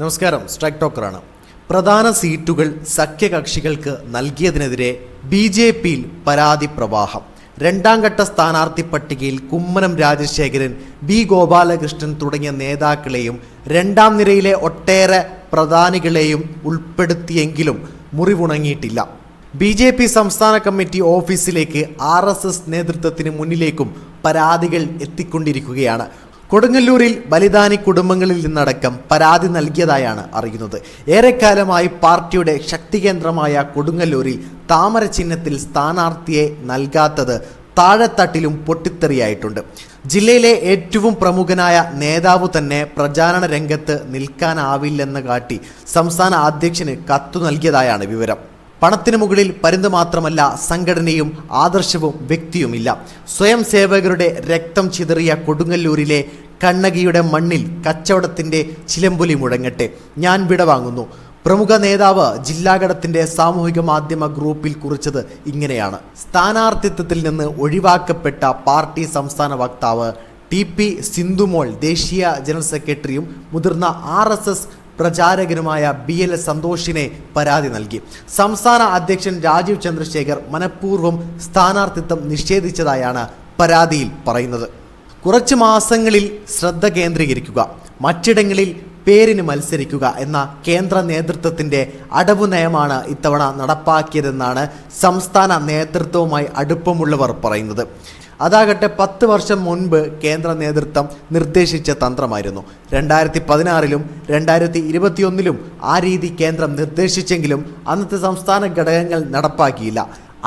നമസ്കാരം, സ്ട്രൈക്ക് ടോക്കറാണ്. പ്രധാന സീറ്റുകൾ സഖ്യകക്ഷികൾക്ക് നൽകിയതിനെതിരെ BJPയിൽ പരാതി പ്രവാഹം. രണ്ടാം ഘട്ട സ്ഥാനാർത്ഥി പട്ടികയിൽ കുമ്മനം രാജശേഖരൻ, B ഗോപാലകൃഷ്ണൻ തുടങ്ങിയ നേതാക്കളെയും രണ്ടാം നിരയിലെ ഒട്ടേറെ പ്രധാനികളെയും ഉൾപ്പെടുത്തിയെങ്കിലും മുറിവുണങ്ങിയിട്ടില്ല. BJP സംസ്ഥാന കമ്മിറ്റി ഓഫീസിലേക്ക് RSS നേതൃത്വത്തിന് മുന്നിലേക്കും പരാതികൾ എത്തിക്കൊണ്ടിരിക്കുകയാണ്. കൊടുങ്ങല്ലൂരിൽ ബലിദാനി കുടുംബങ്ങളിൽ നിന്നടക്കം പരാതി നൽകിയതായാണ് അറിയുന്നത്. ഏറെക്കാലമായി പാർട്ടിയുടെ ശക്തികേന്ദ്രമായ കൊടുങ്ങല്ലൂരിൽ താമര ചിഹ്നത്തിൽ സ്ഥാനാർത്ഥിയെ നൽകാത്തത് താഴെത്തട്ടിലും പൊട്ടിത്തെറിയായിട്ടുണ്ട്. ജില്ലയിലെ ഏറ്റവും പ്രമുഖനായ നേതാവ് തന്നെ പ്രചാരണ രംഗത്ത് നിൽക്കാനാവില്ലെന്ന് കാട്ടി സംസ്ഥാന അധ്യക്ഷന് കത്തു നൽകിയതായാണ് വിവരം. പണത്തിന് മുകളിൽ പരുന്ത് മാത്രമല്ല, സംഘടനയും ആദർശവും വ്യക്തിയുമില്ല. സ്വയം സേവകരുടെ രക്തം ചിതറിയ കൊടുങ്ങല്ലൂരിലെ കണ്ണകിയുടെ മണ്ണിൽ കച്ചവടത്തിൻ്റെ ചിലമ്പൊലി മുഴങ്ങട്ടെ, ഞാൻ വിടവാങ്ങുന്നു. പ്രമുഖ നേതാവ് ജില്ലാഘടകത്തിൻ്റെ സാമൂഹിക മാധ്യമ ഗ്രൂപ്പിൽ കുറിച്ചത് ഇങ്ങനെയാണ്. സ്ഥാനാർത്ഥിത്വത്തിൽ നിന്ന് ഒഴിവാക്കപ്പെട്ട പാർട്ടി സംസ്ഥാന വക്താവ് TP സിന്ധുമോൾ ദേശീയ ജനറൽ സെക്രട്ടറിയും മുതിർന്ന RSS പ്രചാരകനുമായ BLS സന്തോഷിനെ പരാതി നൽകി. സംസ്ഥാന അധ്യക്ഷൻ രാജീവ് ചന്ദ്രശേഖർ മനഃപൂർവ്വം സ്ഥാനാർത്ഥിത്വം നിഷേധിച്ചതായാണ് പരാതിയിൽ പറയുന്നത്. കുറച്ച് മാസങ്ങളിൽ ശ്രദ്ധ കേന്ദ്രീകരിക്കുക, മറ്റിടങ്ങളിൽ പേരിന് മത്സരിക്കുക എന്ന കേന്ദ്ര നേതൃത്വത്തിൻ്റെ അടവു നയമാണ് ഇത്തവണ നടപ്പാക്കിയതെന്നാണ് സംസ്ഥാന നേതൃത്വവുമായി അടുപ്പമുള്ളവർ പറയുന്നത്. അതാകട്ടെ 10 വർഷം മുൻപ് കേന്ദ്ര നേതൃത്വം നിർദ്ദേശിച്ച തന്ത്രമായിരുന്നു. 2016-ലും 2021-ലും ആ രീതി കേന്ദ്രം നിർദ്ദേശിച്ചെങ്കിലും അന്നത്തെ സംസ്ഥാന ഘടകങ്ങൾ നടപ്പാക്കിയില്ല.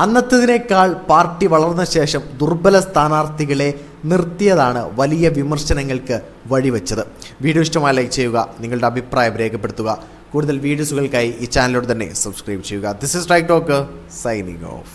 അന്നത്തതിനേക്കാൾ പാർട്ടി വളർന്ന ശേഷം ദുർബല സ്ഥാനാർത്ഥികളെ നിർത്തിയതാണ് വലിയ വിമർശനങ്ങൾക്ക് വഴിവെച്ചത്. വീഡിയോ ഇഷ്ടമായി ലൈക്ക് ചെയ്യുക, നിങ്ങളുടെ അഭിപ്രായം രേഖപ്പെടുത്തുക. കൂടുതൽ വീഡിയോസുകൾക്കായി ഈ ചാനലിലൂടെ തന്നെ സബ്സ്ക്രൈബ് ചെയ്യുക. This is strike talker signing off.